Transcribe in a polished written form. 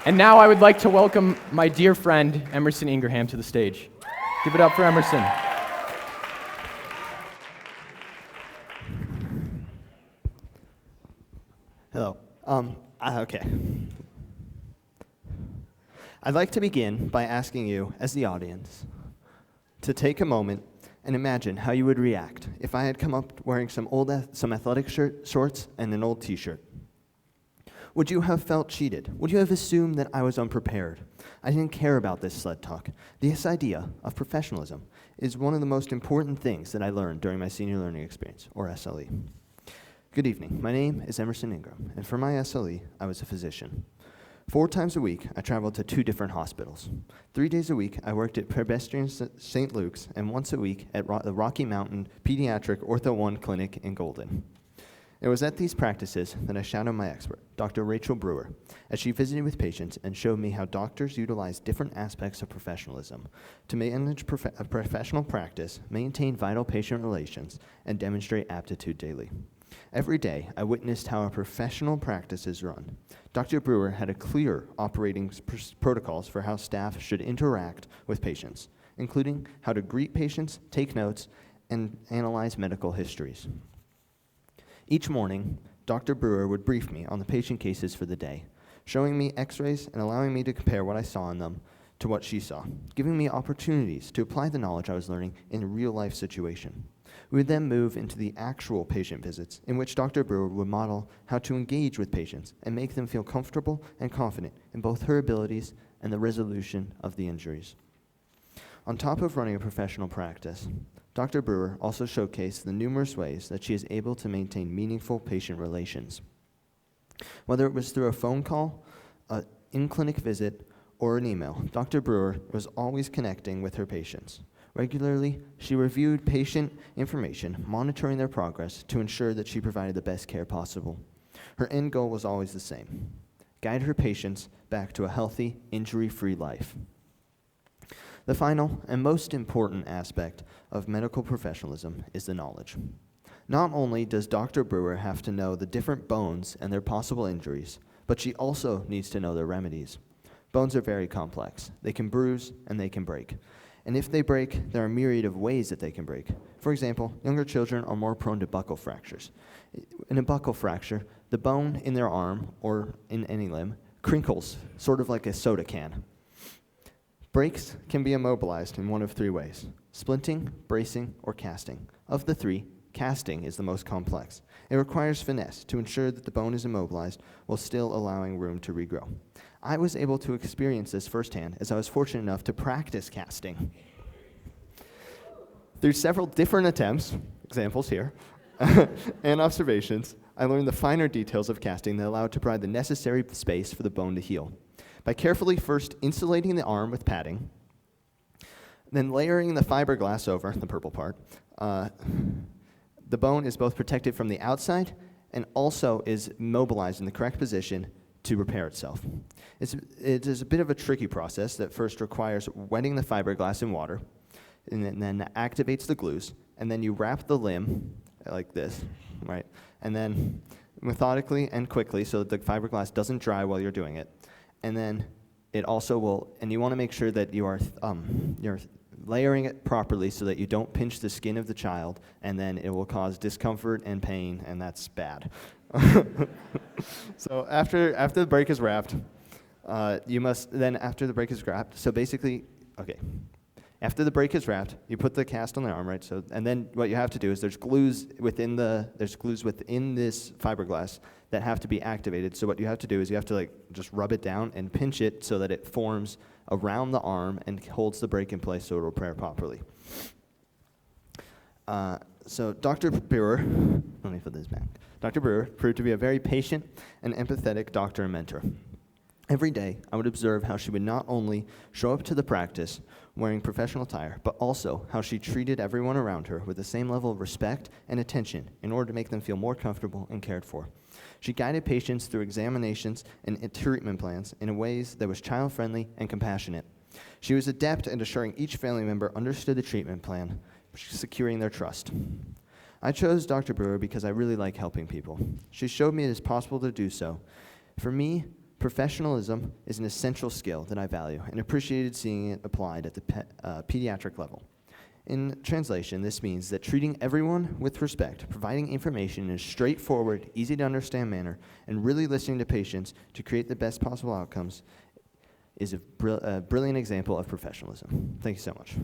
And now I would like to welcome my dear friend, Emerson Ingraham, to the stage. Give it up for Emerson. Hello. Okay. I'd like to begin by asking you, as the audience, to take a moment and imagine how you would react if I had come up wearing some athletic shorts and an old t-shirt. Would you have felt cheated? Would you have assumed that I was unprepared? I didn't care about this SLED talk. This idea of professionalism is one of the most important things that I learned during my senior learning experience, or SLE. Good evening. My name is Emerson Ingraham, and for my SLE, I was a physician. 4 times a week, I traveled to 2 different hospitals. 3 days a week, I worked at Presbyterian St. Luke's, and once a week at the Rocky Mountain Pediatric Ortho 1 Clinic in Golden. It was at these practices that I shadowed my expert, Dr. Rachel Brewer, as she visited with patients and showed me how doctors utilize different aspects of professionalism to manage a professional practice, maintain vital patient relations, and demonstrate aptitude daily. Every day, I witnessed how a professional practice is run. Dr. Brewer had a clear operating protocols for how staff should interact with patients, including how to greet patients, take notes, and analyze medical histories. Each morning, Dr. Brewer would brief me on the patient cases for the day, showing me x-rays and allowing me to compare what I saw in them to what she saw, giving me opportunities to apply the knowledge I was learning in a real-life situation. We would then move into the actual patient visits, in which Dr. Brewer would model how to engage with patients and make them feel comfortable and confident in both her abilities and the resolution of the injuries. On top of running a professional practice, Dr. Brewer also showcased the numerous ways that she is able to maintain meaningful patient relations. Whether it was through a phone call, an in-clinic visit, or an email, Dr. Brewer was always connecting with her patients. Regularly, she reviewed patient information, monitoring their progress to ensure that she provided the best care possible. Her end goal was always the same: guide her patients back to a healthy, injury-free life. The final and most important aspect of medical professionalism is the knowledge. Not only does Dr. Brewer have to know the different bones and their possible injuries, but she also needs to know their remedies. Bones are very complex. They can bruise and they can break. And if they break, there are a myriad of ways that they can break. For example, younger children are more prone to buckle fractures. In a buckle fracture, the bone in their arm, or in any limb, crinkles, sort of like a soda can. Breaks can be immobilized in one of 3 ways: splinting, bracing, or casting. Of the 3, casting is the most complex. It requires finesse to ensure that the bone is immobilized while still allowing room to regrow. I was able to experience this firsthand as I was fortunate enough to practice casting. Through several different attempts, examples here, and observations, I learned the finer details of casting that allowed to provide the necessary space for the bone to heal. By carefully first insulating the arm with padding, then layering the fiberglass over, the purple part, the bone is both protected from the outside and also is mobilized in the correct position to repair itself. It is a bit of a tricky process that first requires wetting the fiberglass in water, and then activates the glues, and then you wrap the limb like this, right? And then methodically and quickly so that the fiberglass doesn't dry while you're doing it. And then it also will, and you want to make sure that you're layering it properly so that you don't pinch the skin of the child, and then it will cause discomfort and pain, and that's bad. So after the break is wrapped, after the break is wrapped, so basically, okay. After the break is wrapped, you put the cast on the arm, right? So, and then what you have to do is there's glues within this fiberglass that have to be activated. So what you have to do is you have to just rub it down and pinch it so that it forms around the arm and holds the break in place so it will repair properly. So Dr. Brewer, let me put this back. Dr. Brewer proved to be a very patient and empathetic doctor and mentor. Every day, I would observe how she would not only show up to the practice wearing professional attire, but also how she treated everyone around her with the same level of respect and attention in order to make them feel more comfortable and cared for. She guided patients through examinations and treatment plans in ways that was child-friendly and compassionate. She was adept at assuring each family member understood the treatment plan, securing their trust. I chose Dr. Brewer because I really like helping people. She showed me it is possible to do so. For me, Professionalism is an essential skill that I value and appreciated seeing it applied at the pediatric level. In translation, this means that treating everyone with respect, providing information in a straightforward, easy-to-understand manner, and really listening to patients to create the best possible outcomes is a brilliant example of professionalism. Thank you so much.